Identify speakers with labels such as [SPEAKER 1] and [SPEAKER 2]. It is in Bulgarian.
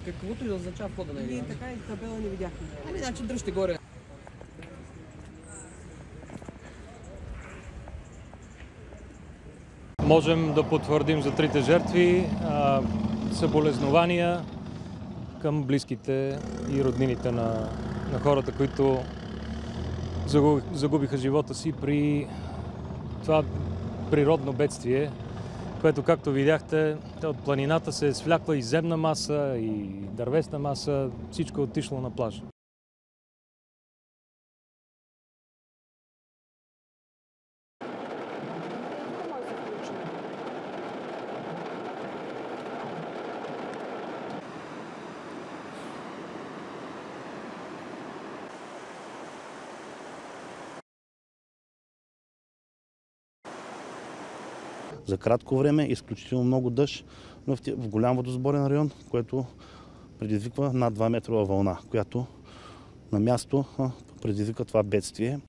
[SPEAKER 1] Каквото и да означава входа на
[SPEAKER 2] Ние
[SPEAKER 1] Иран.
[SPEAKER 2] така и табела не видяхме.
[SPEAKER 1] Ами, значи дръжте горе.
[SPEAKER 3] Можем да потвърдим за трите жертви съболезнования към близките и роднините на хората, които загубиха живота си при това природно бедствие, което, както видяхте, от планината се е свлякла и земна маса, и дървесна маса, всичко е отишло на плажа.
[SPEAKER 4] За кратко време изключително много дъжд в голям водосборен район, което предизвиква над 2 метрова вълна, която на място предизвика това бедствие.